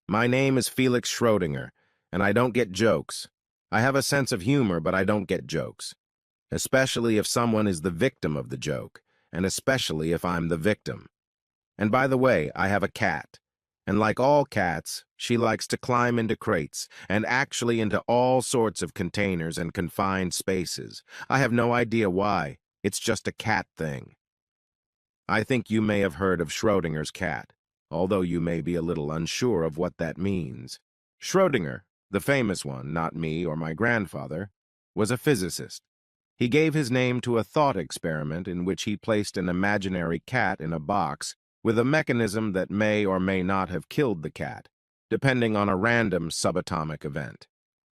My name is Felix Schrodinger, and I don't get jokes. I have a sense of humor, but I don't get jokes. Especially if someone is the victim of the joke, and especially if I'm the victim. And by the way, I have a cat. And like all cats, she likes to climb into crates, and actually into all sorts of containers and confined spaces. I have no idea why. It's just a cat thing. I think you may have heard of Schrodinger's cat, although you may be a little unsure of what that means. Schrodinger, the famous one, not me or my grandfather, was a physicist. He gave his name to a thought experiment in which he placed an imaginary cat in a box with a mechanism that may or may not have killed the cat, depending on a random subatomic event.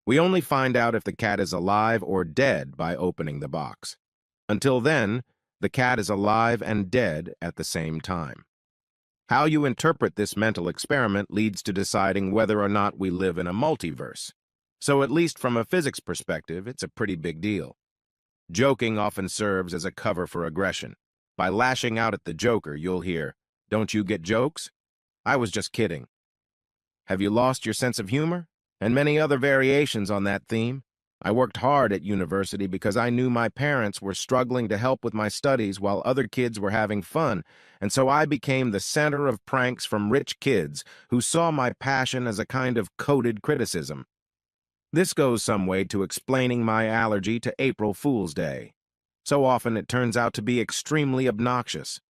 We only find out if the cat is alive or dead by opening the box. Until then, the cat is alive and dead at the same time. How you interpret this mental experiment leads to deciding whether or not we live in a multiverse. So at least from a physics perspective, it's a pretty big deal. Joking often serves as a cover for aggression. By lashing out at the joker, you'll hear, "Don't you get jokes? I was just kidding." Have you lost your sense of humor? And many other variations on that theme. I worked hard at university because I knew my parents were struggling to help with my studies while other kids were having fun, and so I became the center of pranks from rich kids who saw my passion as a kind of coded criticism. This goes some way to explaining my allergy to April Fool's Day. So often it turns out to be extremely obnoxious.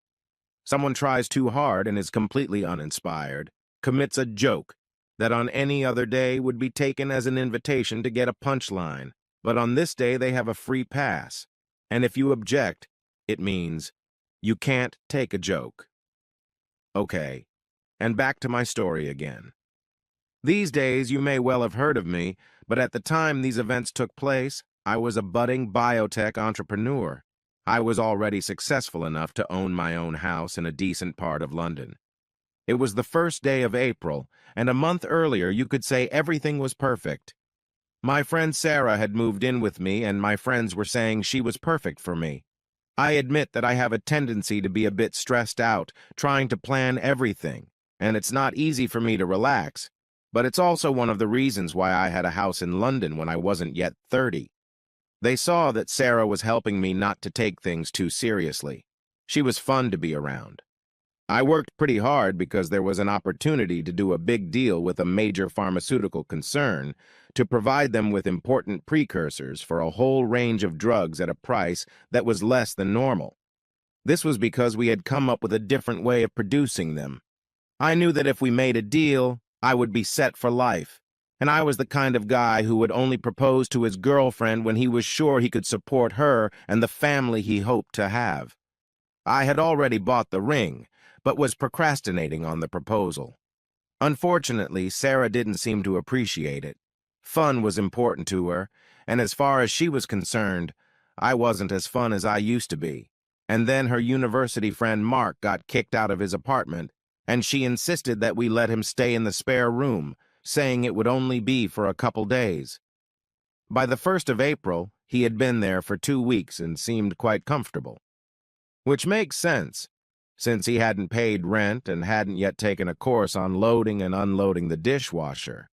Someone tries too hard and is completely uninspired, commits a joke that on any other day would be taken as an invitation to get a punchline, but on this day they have a free pass. And if you object, it means you can't take a joke. Okay, and back to my story again. These days you may well have heard of me, but at the time these events took place, I was a budding biotech entrepreneur. I was already successful enough to own my own house in a decent part of London. It was the first day of April, and a month earlier you could say everything was perfect. My friend Sarah had moved in with me, and my friends were saying she was perfect for me. I admit that I have a tendency to be a bit stressed out, trying to plan everything, and it's not easy for me to relax, but it's also one of the reasons why I had a house in London when I wasn't yet 30. They saw that Sarah was helping me not to take things too seriously. She was fun to be around. I worked pretty hard because there was an opportunity to do a big deal with a major pharmaceutical concern to provide them with important precursors for a whole range of drugs at a price that was less than normal. This was because we had come up with a different way of producing them. I knew that if we made a deal, I would be set for life, and I was the kind of guy who would only propose to his girlfriend when he was sure he could support her and the family he hoped to have. I had already bought the ring, but was procrastinating on the proposal. Unfortunately, Sarah didn't seem to appreciate it. Fun was important to her, and as far as she was concerned, I wasn't as fun as I used to be. And then her university friend Mark got kicked out of his apartment, and she insisted that we let him stay in the spare room, saying it would only be for a couple days. By the 1st of April, he had been there for 2 weeks and seemed quite comfortable. Which makes sense, since he hadn't paid rent and hadn't yet taken a course on loading and unloading the dishwasher.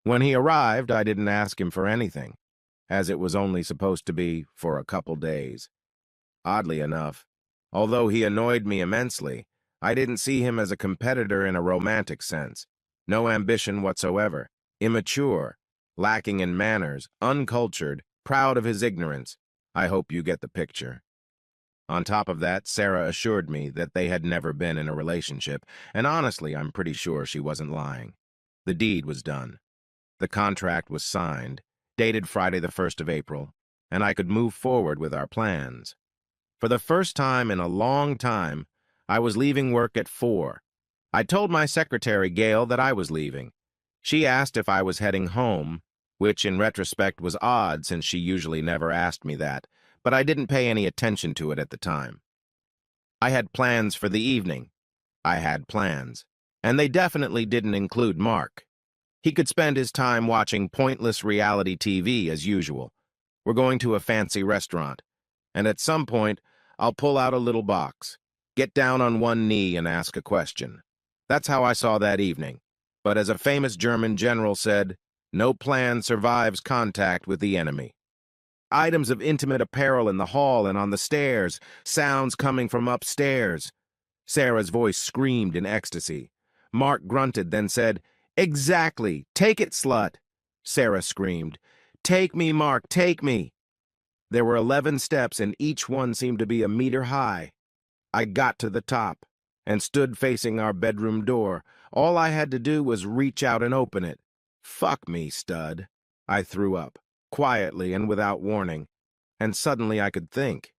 When he arrived, I didn't ask him for anything, as it was only supposed to be for a couple days. Oddly enough, although he annoyed me immensely, I didn't see him as a competitor in a romantic sense. No ambition whatsoever, immature, lacking in manners, uncultured, proud of his ignorance. I hope you get the picture. On top of that, Sarah assured me that they had never been in a relationship, and honestly, I'm pretty sure she wasn't lying. The deed was done. The contract was signed, dated Friday the 1st of April, and I could move forward with our plans. For the first time in a long time, I was leaving work at 4. I told my secretary, Gail, that I was leaving. She asked if I was heading home, which in retrospect was odd since she usually never asked me that, but I didn't pay any attention to it at the time. I had plans for the evening. I had plans, and they definitely didn't include Mark. He could spend his time watching pointless reality TV as usual. We're going to a fancy restaurant, and at some point, I'll pull out a little box, get down on one knee and ask a question. That's how I saw that evening. But as a famous German general said, no plan survives contact with the enemy. Items of intimate apparel in the hall and on the stairs, sounds coming from upstairs. Sarah's voice screamed in ecstasy. Mark grunted, then said, "Exactly! Take it, slut!" Sarah screamed, "Take me, Mark, take me!" There were 11 steps, and each one seemed to be a meter high. I got to the top and stood facing our bedroom door. All I had to do was reach out and open it. "Fuck me, stud." I threw up, quietly and without warning, and suddenly I could think.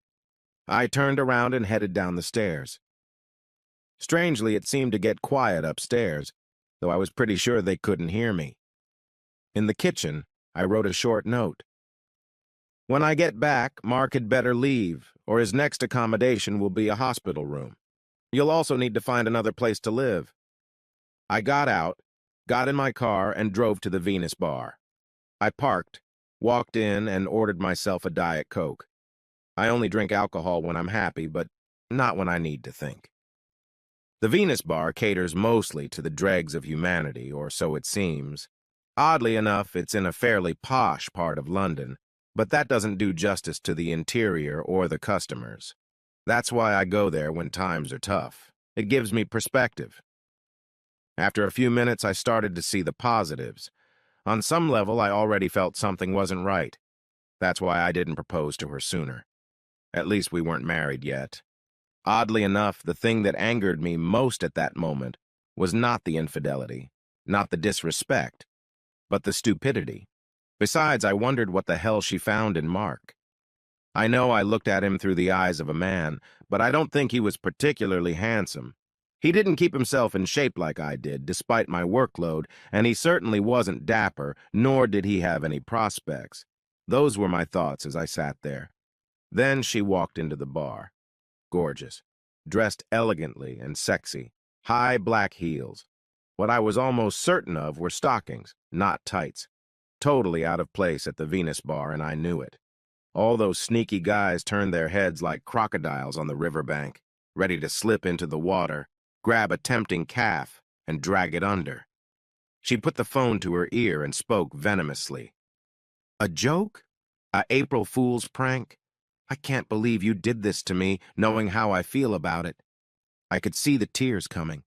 I turned around and headed down the stairs. Strangely, it seemed to get quiet upstairs, though I was pretty sure they couldn't hear me. In the kitchen, I wrote a short note. "When I get back, Mark had better leave, or his next accommodation will be a hospital room. You'll also need to find another place to live." I got out, got in my car, and drove to the Venus bar. I parked, walked in, and ordered myself a Diet Coke. I only drink alcohol when I'm happy, but not when I need to think. The Venus bar caters mostly to the dregs of humanity, or so it seems. Oddly enough, it's in a fairly posh part of London, but that doesn't do justice to the interior or the customers. That's why I go there when times are tough. It gives me perspective. After a few minutes, I started to see the positives. On some level, I already felt something wasn't right. That's why I didn't propose to her sooner. At least we weren't married yet. Oddly enough, the thing that angered me most at that moment was not the infidelity, not the disrespect, but the stupidity. Besides, I wondered what the hell she found in Mark. I know I looked at him through the eyes of a man, but I don't think he was particularly handsome. He didn't keep himself in shape like I did, despite my workload, and he certainly wasn't dapper, nor did he have any prospects. Those were my thoughts as I sat there. Then she walked into the bar. Gorgeous, dressed elegantly and sexy, high black heels. What I was almost certain of were stockings, not tights. Totally out of place at the Venus bar, and I knew it. All those sneaky guys turned their heads like crocodiles on the riverbank, ready to slip into the water, grab a tempting calf, and drag it under. She put the phone to her ear and spoke venomously. "A joke? A April Fool's prank? I can't believe you did this to me, knowing how I feel about it." I could see the tears coming.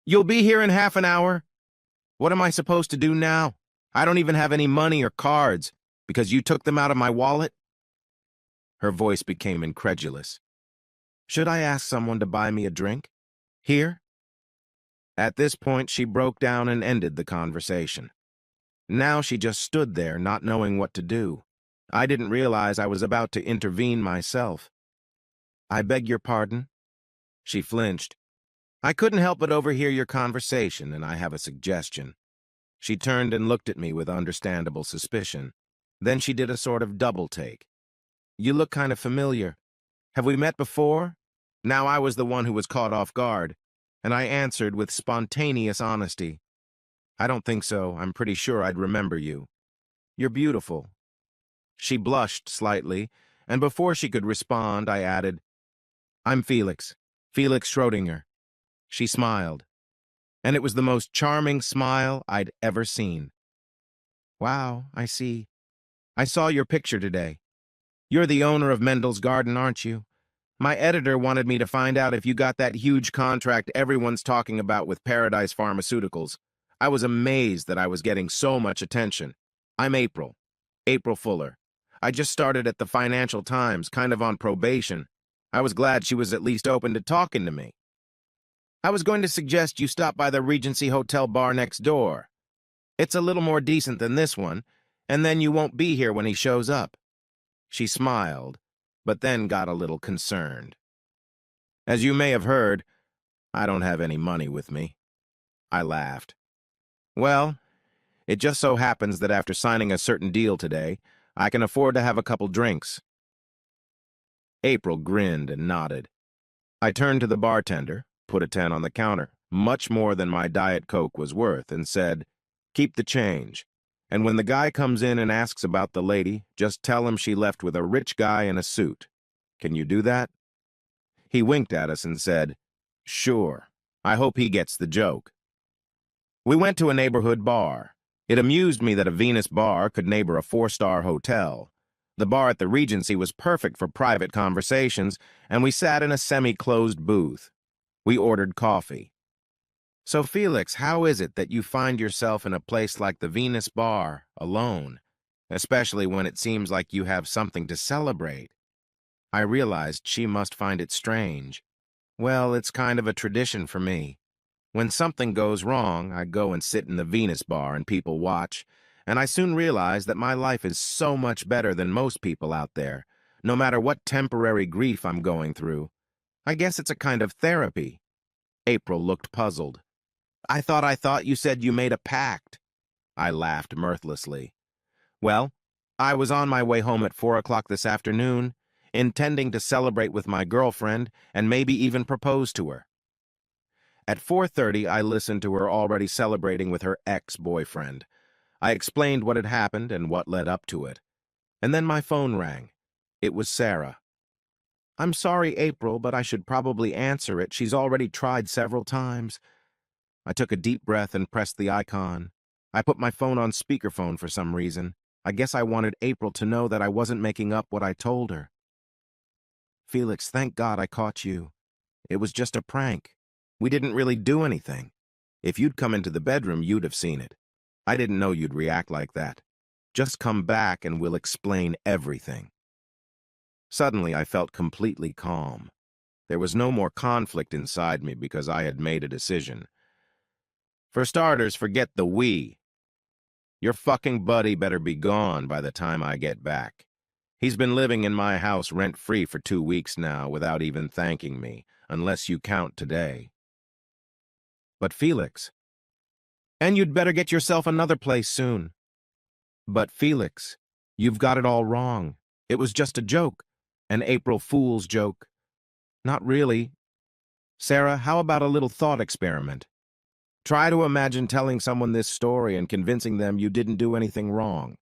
"You'll be here in half an hour? What am I supposed to do now? I don't even have any money or cards, because you took them out of my wallet?" Her voice became incredulous. "Should I ask someone to buy me a drink? Here?" At this point, she broke down and ended the conversation. Now she just stood there, not knowing what to do. I didn't realize I was about to intervene myself. "I beg your pardon?" She flinched. "I couldn't help but overhear your conversation, and I have a suggestion." She turned and looked at me with understandable suspicion. Then she did a sort of double take. "You look kind of familiar. Have we met before?" Now I was the one who was caught off guard, and I answered with spontaneous honesty. "I don't think so. I'm pretty sure I'd remember you. You're beautiful." She blushed slightly, and before she could respond, I added, "I'm Felix Schrodinger." She smiled, and it was the most charming smile I'd ever seen. "Wow, I see. I saw your picture today. You're the owner of Mendel's Garden, aren't you? My editor wanted me to find out if you got that huge contract everyone's talking about with Paradise Pharmaceuticals. I was amazed that I was getting so much attention. I'm April Fuller. I just started at the Financial Times, kind of on probation. I was glad she was at least open to talking to me. I was going to suggest you stop by the Regency Hotel bar next door. It's a little more decent than this one, and then you won't be here when he shows up." She smiled, but then got a little concerned. "As you may have heard, I don't have any money with me." I laughed. "Well, it just so happens that after signing a certain deal today, I can afford to have a couple drinks." April grinned and nodded. I turned to the bartender, put a 10 on the counter, much more than my Diet Coke was worth, and said, "Keep the change. And when the guy comes in and asks about the lady, just tell him she left with a rich guy in a suit. Can you do that?" He winked at us and said, "Sure. I hope he gets the joke." We went to a neighborhood bar. It amused me that a Venus bar could neighbor a four-star hotel. The bar at the Regency was perfect for private conversations, and we sat in a semi-closed booth. We ordered coffee. So, Felix, how is it that you find yourself in a place like the Venus bar, alone, especially when it seems like you have something to celebrate? I realized she must find it strange. Well, it's kind of a tradition for me. When something goes wrong, I go and sit in the Venus bar and people watch, and I soon realize that my life is so much better than most people out there, no matter what temporary grief I'm going through. I guess it's a kind of therapy. April looked puzzled. I thought you said you made a pact. I laughed mirthlessly. Well, I was on my way home at 4 o'clock this afternoon, intending to celebrate with my girlfriend and maybe even propose to her. At 4:30, I listened to her already celebrating with her ex-boyfriend. I explained what had happened and what led up to it. And then my phone rang. It was Sarah. "I'm sorry, April, but I should probably answer it. She's already tried several times." I took a deep breath and pressed the icon. I put my phone on speakerphone for some reason. I guess I wanted April to know that I wasn't making up what I told her. "Felix, thank God I caught you. It was just a prank. We didn't really do anything. If you'd come into the bedroom, you'd have seen it. I didn't know you'd react like that. Just come back and we'll explain everything." Suddenly, I felt completely calm. There was no more conflict inside me because I had made a decision. For starters, forget the we. Your fucking buddy better be gone by the time I get back. He's been living in my house rent-free for 2 weeks now without even thanking me, unless you count today. But Felix. And you'd better get yourself another place soon. But Felix, you've got it all wrong. It was just a joke. An April Fool's joke. Not really. Sarah, how about a little thought experiment? Try to imagine telling someone this story and convincing them you didn't do anything wrong.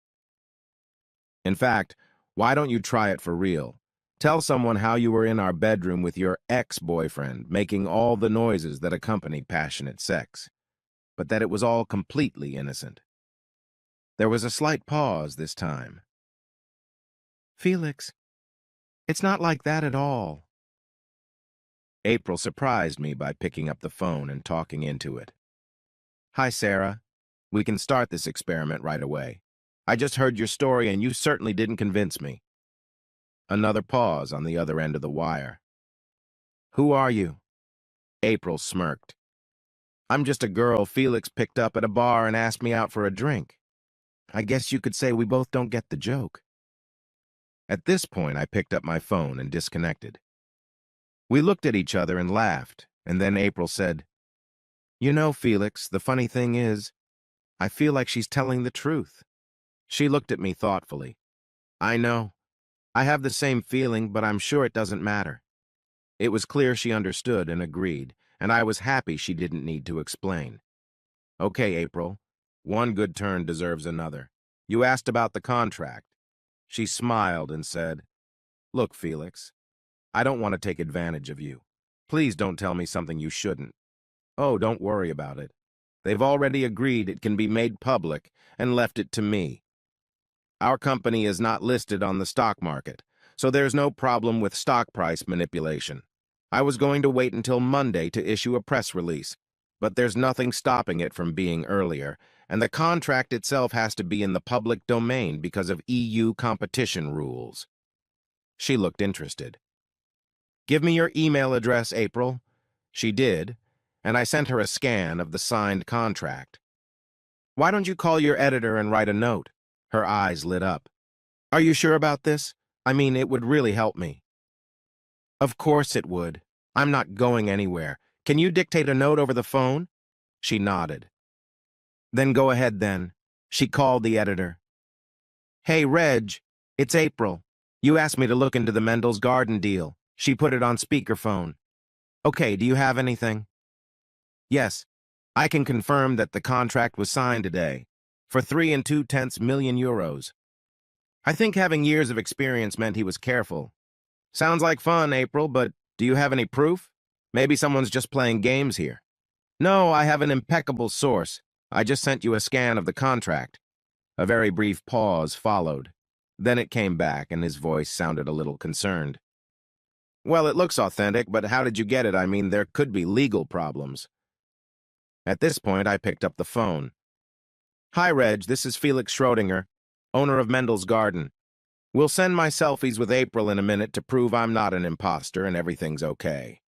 In fact, why don't you try it for real? Tell someone how you were in our bedroom with your ex-boyfriend, making all the noises that accompany passionate sex, but that it was all completely innocent. There was a slight pause this time. "Felix, it's not like that at all." April surprised me by picking up the phone and talking into it. "Hi, Sarah. We can start this experiment right away. I just heard your story and you certainly didn't convince me." Another pause on the other end of the wire. "Who are you?" April smirked. "I'm just a girl Felix picked up at a bar and asked me out for a drink. I guess you could say we both don't get the joke." At this point, I picked up my phone and disconnected. We looked at each other and laughed, and then April said, "You know, Felix, the funny thing is, I feel like she's telling the truth." She looked at me thoughtfully. "I know. I have the same feeling, but I'm sure it doesn't matter." It was clear she understood and agreed, and I was happy she didn't need to explain. "Okay, April. One good turn deserves another. You asked about the contract." She smiled and said, "Look, Felix, I don't want to take advantage of you. Please don't tell me something you shouldn't. Oh, don't worry about it. They've already agreed it can be made public and left it to me. Our company is not listed on the stock market, so there's no problem with stock price manipulation. I was going to wait until Monday to issue a press release, but there's nothing stopping it from being earlier, and the contract itself has to be in the public domain because of EU competition rules." She looked interested. "Give me your email address, April." She did, and I sent her a scan of the signed contract. "Why don't you call your editor and write a note?" Her eyes lit up. "Are you sure about this? I mean, it would really help me." "Of course it would. I'm not going anywhere. Can you dictate a note over the phone?" She nodded. "Then go ahead then." She called the editor. "Hey, Reg, it's April. You asked me to look into the Mendel's Garden deal." She put it on speakerphone. "Okay, do you have anything?" "Yes, I can confirm that the contract was signed today for 3.2 million euros. I think having years of experience meant he was careful. Sounds like fun, April, but do you have any proof? Maybe someone's just playing games here." "No, I have an impeccable source. I just sent you a scan of the contract. A very brief pause followed. Then it came back, and his voice sounded a little concerned. Well, it looks authentic, but how did you get it? I mean, there could be legal problems. At this point, I picked up the phone. Hi, Reg, this is Felix Schrodinger, owner of Mendel's Garden. We'll send my selfies with April in a minute to prove I'm not an imposter and everything's okay.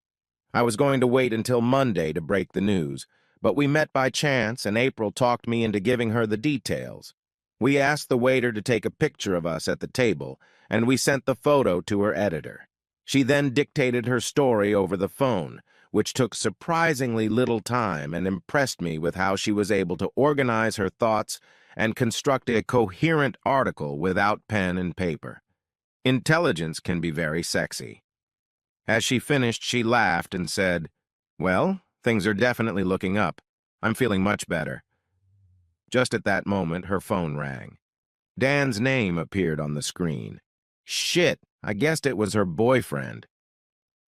I was going to wait until Monday to break the news, but we met by chance and April talked me into giving her the details. We asked the waiter to take a picture of us at the table, and we sent the photo to her editor. She then dictated her story over the phone, which took surprisingly little time and impressed me with how she was able to organize her thoughts and construct a coherent article without pen and paper. Intelligence can be very sexy. As she finished, she laughed and said, Well, things are definitely looking up. I'm feeling much better. Just at that moment, her phone rang. Dan's name appeared on the screen. Shit, I guessed it was her boyfriend.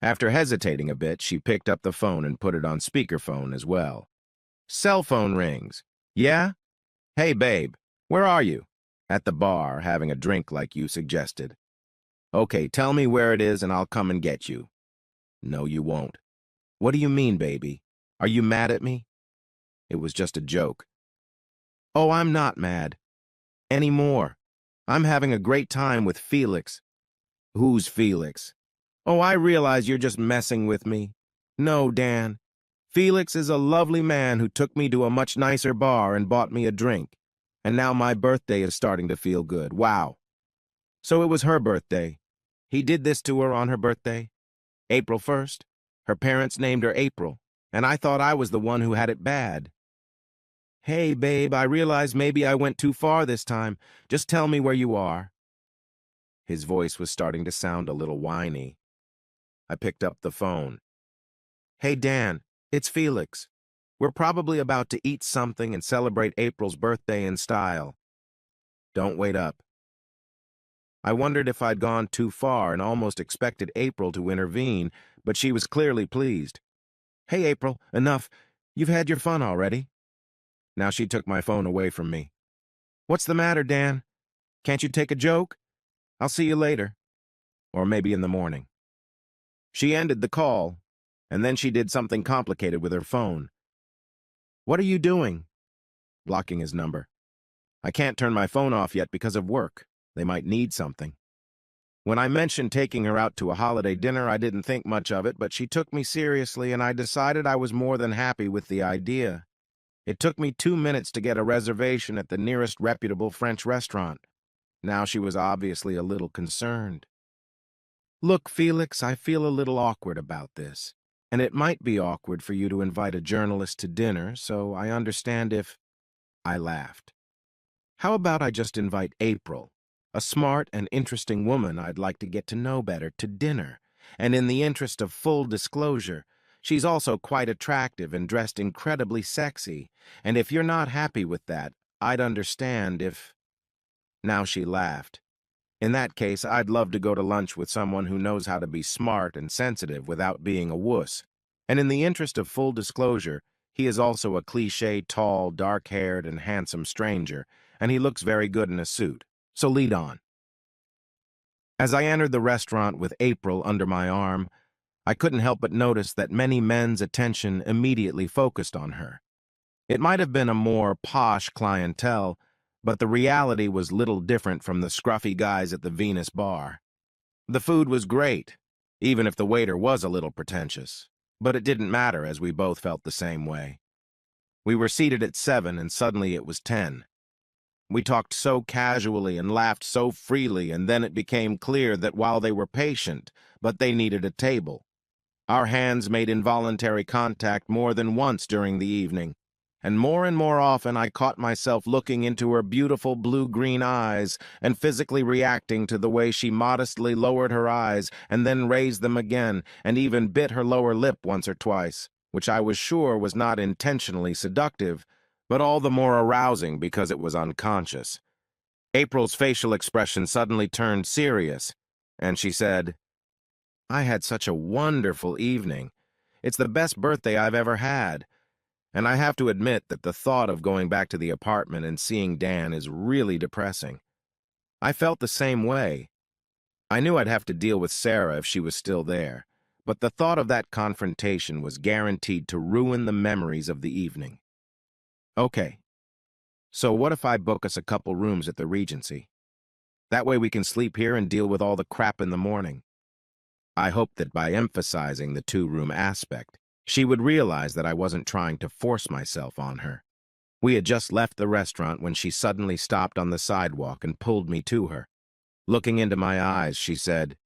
After hesitating a bit, she picked up the phone and put it on speakerphone as well. Cell phone rings. Yeah? Hey, babe, where are you? At the bar, having a drink like you suggested. Okay, tell me where it is and I'll come and get you. No, you won't. What do you mean, baby? Are you mad at me? It was just a joke. Oh, I'm not mad. Anymore. I'm having a great time with Felix. Who's Felix? Oh, I realize you're just messing with me. No, Dan. Felix is a lovely man who took me to a much nicer bar and bought me a drink. And now my birthday is starting to feel good. Wow. So it was her birthday. He did this to her on her birthday? April 1st. Her parents named her April, and I thought I was the one who had it bad. Hey, babe, I realize maybe I went too far this time. Just tell me where you are. His voice was starting to sound a little whiny. I picked up the phone. Hey, Dan, it's Felix. We're probably about to eat something and celebrate April's birthday in style. Don't wait up. I wondered if I'd gone too far and almost expected April to intervene, but she was clearly pleased. Hey, April, enough. You've had your fun already. Now she took my phone away from me. What's the matter, Dan? Can't you take a joke? I'll see you later. Or maybe in the morning. She ended the call, and then she did something complicated with her phone. What are you doing? Blocking his number. I can't turn my phone off yet because of work. They might need something. When I mentioned taking her out to a holiday dinner, I didn't think much of it, but she took me seriously, and I decided I was more than happy with the idea. It took me 2 minutes to get a reservation at the nearest reputable French restaurant. Now she was obviously a little concerned. Look, Felix, I feel a little awkward about this, and it might be awkward for you to invite a journalist to dinner, so I understand if... I laughed. How about I just invite April, a smart and interesting woman I'd like to get to know better, to dinner, and in the interest of full disclosure, she's also quite attractive and dressed incredibly sexy, and if you're not happy with that, I'd understand if... Now she laughed. In that case, I'd love to go to lunch with someone who knows how to be smart and sensitive without being a wuss. And in the interest of full disclosure, he is also a cliché, tall, dark-haired, and handsome stranger, and he looks very good in a suit. So lead on. As I entered the restaurant with April under my arm, I couldn't help but notice that many men's attention immediately focused on her. It might have been a more posh clientele, but the reality was little different from the scruffy guys at the Venus bar. The food was great, even if the waiter was a little pretentious, but it didn't matter as we both felt the same way. We were seated at 7 and suddenly it was 10. We talked so casually and laughed so freely, and then it became clear that while they were patient, but they needed a table. Our hands made involuntary contact more than once during the evening, and more often I caught myself looking into her beautiful blue-green eyes and physically reacting to the way she modestly lowered her eyes and then raised them again, and even bit her lower lip once or twice, which I was sure was not intentionally seductive, but all the more arousing because it was unconscious. April's facial expression suddenly turned serious, and she said, I had such a wonderful evening. It's the best birthday I've ever had. And I have to admit that the thought of going back to the apartment and seeing Dan is really depressing. I felt the same way. I knew I'd have to deal with Sarah if she was still there, but the thought of that confrontation was guaranteed to ruin the memories of the evening. Okay, so what if I book us a couple rooms at the Regency? That way we can sleep here and deal with all the crap in the morning. I hoped that by emphasizing the two-room aspect, she would realize that I wasn't trying to force myself on her. We had just left the restaurant when she suddenly stopped on the sidewalk and pulled me to her. Looking into my eyes, she said,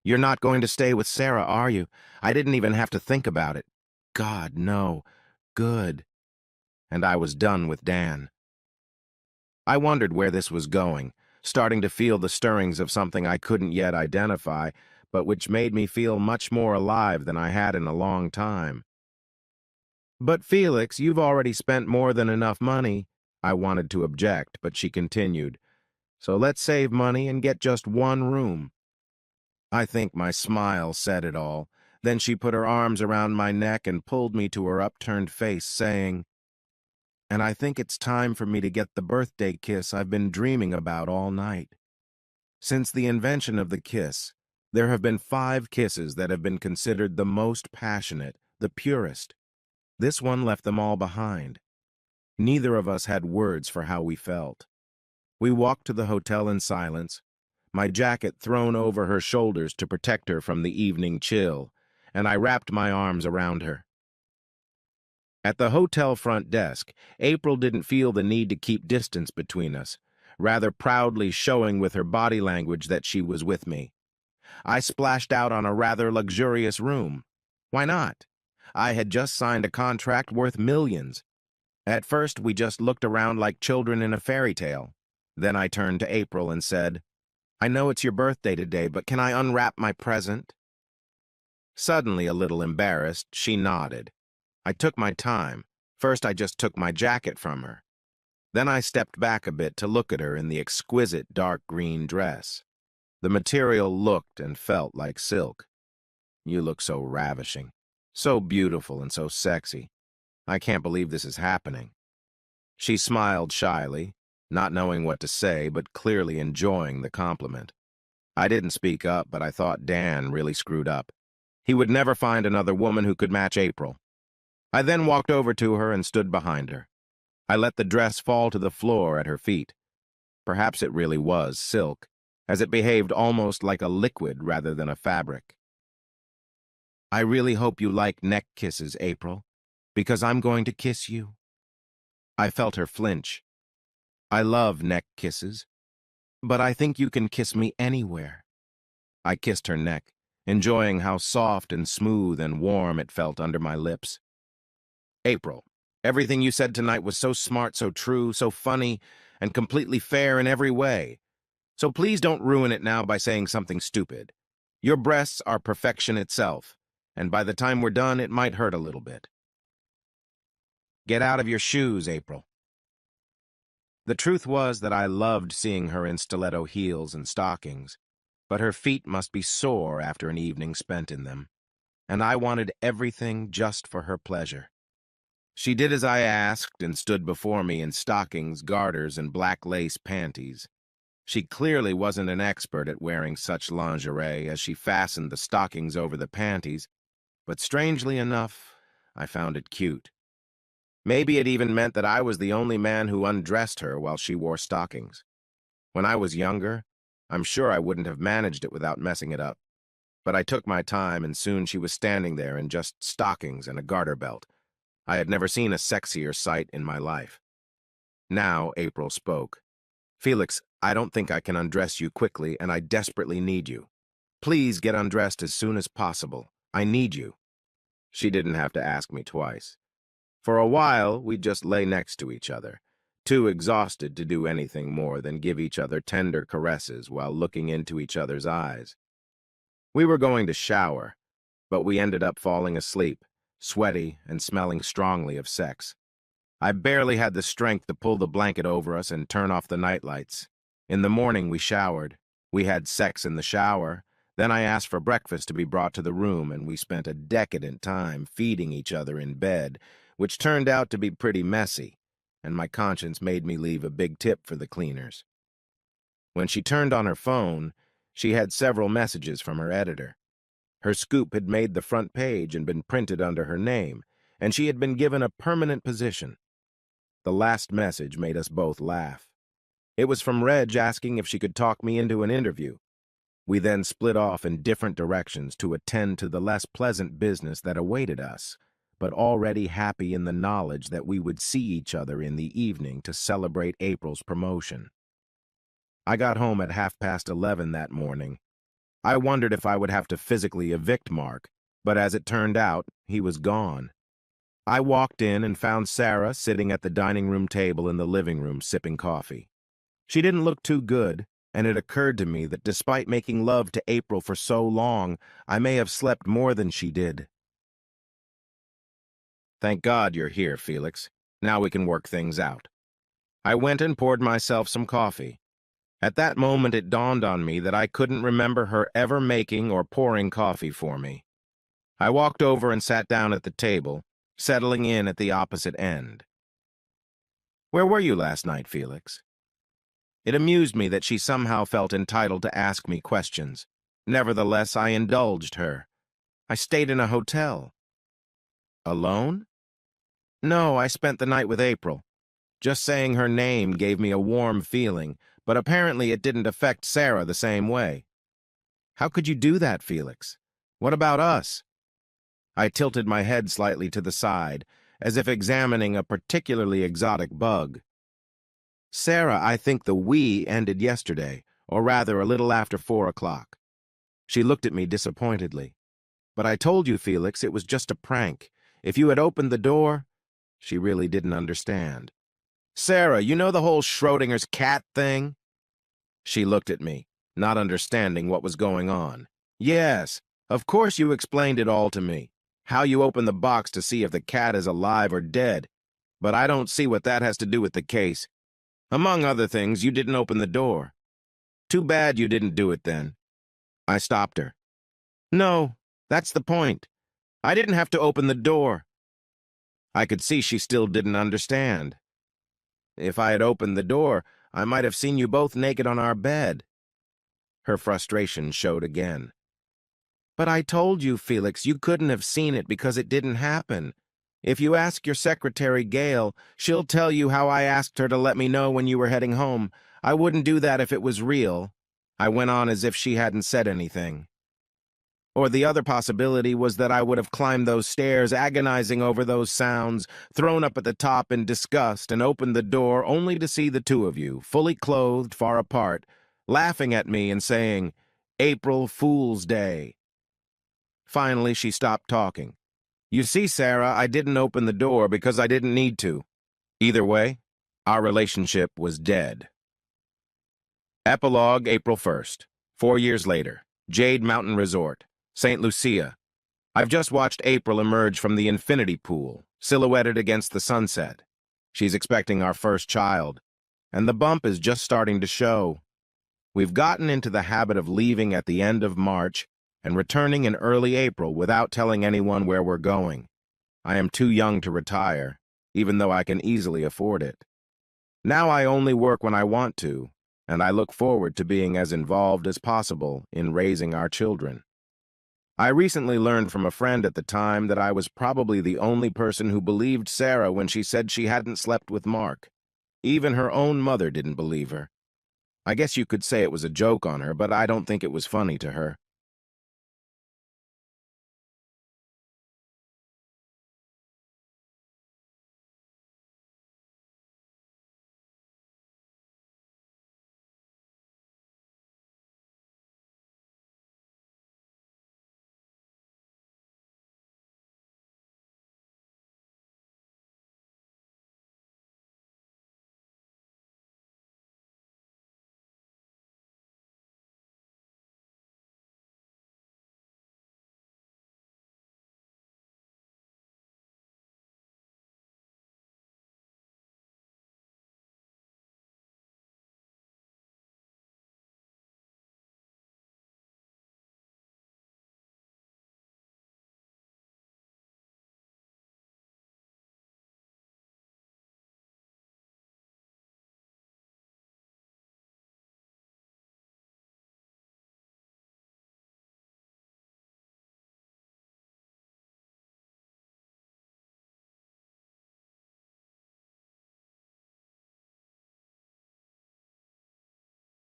"You're not going to stay with Sarah, are you? I didn't even have to think about it." God, no. Good. And I was done with Dan. I wondered where this was going, starting to feel the stirrings of something I couldn't yet identify, but which made me feel much more alive than I had in a long time. "But Felix, you've already spent more than enough money." I wanted to object, but she continued, "So let's save money and get just one room." I think my smile said it all. Then she put her arms around my neck and pulled me to her upturned face, saying, "And I think it's time for me to get the birthday kiss I've been dreaming about all night." Since the invention of the kiss, there have been 5 kisses that have been considered the most passionate, the purest. This one left them all behind. Neither of us had words for how we felt. We walked to the hotel in silence, my jacket thrown over her shoulders to protect her from the evening chill, and I wrapped my arms around her. At the hotel front desk, April didn't feel the need to keep distance between us, rather proudly showing with her body language that she was with me. I splashed out on a rather luxurious room. Why not? I had just signed a contract worth millions. At first, we just looked around like children in a fairy tale. Then I turned to April and said, "I know it's your birthday today, but can I unwrap my present?" Suddenly a little embarrassed, she nodded. I took my time. First, I just took my jacket from her. Then I stepped back a bit to look at her in the exquisite dark green dress. The material looked and felt like silk. "You look so ravishing, so beautiful and so sexy. I can't believe this is happening." She smiled shyly, not knowing what to say, but clearly enjoying the compliment. I didn't speak up, but I thought Dan really screwed up. He would never find another woman who could match April. I then walked over to her and stood behind her. I let the dress fall to the floor at her feet. Perhaps it really was silk, as it behaved almost like a liquid rather than a fabric. "I really hope you like neck kisses, April, because I'm going to kiss you." I felt her flinch. "I love neck kisses, but I think you can kiss me anywhere." I kissed her neck, enjoying how soft and smooth and warm it felt under my lips. "April, everything you said tonight was so smart, so true, so funny, and completely fair in every way. So please don't ruin it now by saying something stupid. Your breasts are perfection itself, and by the time we're done, it might hurt a little bit." "Get out of your shoes, April." The truth was that I loved seeing her in stiletto heels and stockings, but her feet must be sore after an evening spent in them, and I wanted everything just for her pleasure. She did as I asked and stood before me in stockings, garters, and black lace panties. She clearly wasn't an expert at wearing such lingerie as she fastened the stockings over the panties, but strangely enough, I found it cute. Maybe it even meant that I was the only man who undressed her while she wore stockings. When I was younger, I'm sure I wouldn't have managed it without messing it up. But I took my time, and soon she was standing there in just stockings and a garter belt. I had never seen a sexier sight in my life. Now April spoke. "Felix, I don't think I can undress you quickly, and I desperately need you. Please get undressed as soon as possible. I need you." She didn't have to ask me twice. For a while, we just lay next to each other, too exhausted to do anything more than give each other tender caresses while looking into each other's eyes. We were going to shower, but we ended up falling asleep, sweaty and smelling strongly of sex. I barely had the strength to pull the blanket over us and turn off the nightlights. In the morning, we showered. We had sex in the shower. Then I asked for breakfast to be brought to the room, and we spent a decadent time feeding each other in bed, which turned out to be pretty messy, and my conscience made me leave a big tip for the cleaners. When she turned on her phone, she had several messages from her editor. Her scoop had made the front page and been printed under her name, and she had been given a permanent position. The last message made us both laugh. It was from Reg asking if she could talk me into an interview. We then split off in different directions to attend to the less pleasant business that awaited us, but already happy in the knowledge that we would see each other in the evening to celebrate April's promotion. I got home at 11:30 that morning. I wondered if I would have to physically evict Mark, but as it turned out, he was gone. I walked in and found Sarah sitting at the dining room table in the living room sipping coffee. She didn't look too good, and it occurred to me that despite making love to April for so long, I may have slept more than she did. "Thank God you're here, Felix. Now we can work things out." I went and poured myself some coffee. At that moment it dawned on me that I couldn't remember her ever making or pouring coffee for me. I walked over and sat down at the table, settling in at the opposite end. "Where were you last night, Felix?" It amused me that she somehow felt entitled to ask me questions. Nevertheless, I indulged her. "I stayed in a hotel." "Alone?" "No, I spent the night with April." Just saying her name gave me a warm feeling, but apparently it didn't affect Sarah the same way. "How could you do that, Felix? What about us?" I tilted my head slightly to the side, as if examining a particularly exotic bug. "Sarah, I think the we ended yesterday, or rather a little after 4 o'clock. She looked at me disappointedly. "But I told you, Felix, it was just a prank. If you had opened the door—" She really didn't understand. "Sarah, you know the whole Schrodinger's cat thing?" She looked at me, not understanding what was going on. "Yes, of course you explained it all to me. How you opened the box to see if the cat is alive or dead. But I don't see what that has to do with the case. Among other things, you didn't open the door. Too bad you didn't do it then." I stopped her. "No, that's the point. I didn't have to open the door." I could see she still didn't understand. "If I had opened the door, I might have seen you both naked on our bed." Her frustration showed again. "But I told you, Felix, you couldn't have seen it because it didn't happen. If you ask your secretary, Gail, she'll tell you how I asked her to let me know when you were heading home. I wouldn't do that if it was real." I went on as if she hadn't said anything. "Or the other possibility was that I would have climbed those stairs, agonizing over those sounds, thrown up at the top in disgust, and opened the door only to see the two of you, fully clothed, far apart, laughing at me and saying, 'April Fool's Day.'" Finally, she stopped talking. "You see, Sarah, I didn't open the door because I didn't need to." Either way, our relationship was dead. Epilogue, April 1st. 4 years later. Jade Mountain Resort, St. Lucia. I've just watched April emerge from the infinity pool, silhouetted against the sunset. She's expecting our first child, and the bump is just starting to show. We've gotten into the habit of leaving at the end of March and returning in early April without telling anyone where we're going. I am too young to retire, even though I can easily afford it. Now I only work when I want to, and I look forward to being as involved as possible in raising our children. I recently learned from a friend at the time that I was probably the only person who believed Sarah when she said she hadn't slept with Mark. Even her own mother didn't believe her. I guess you could say it was a joke on her, but I don't think it was funny to her.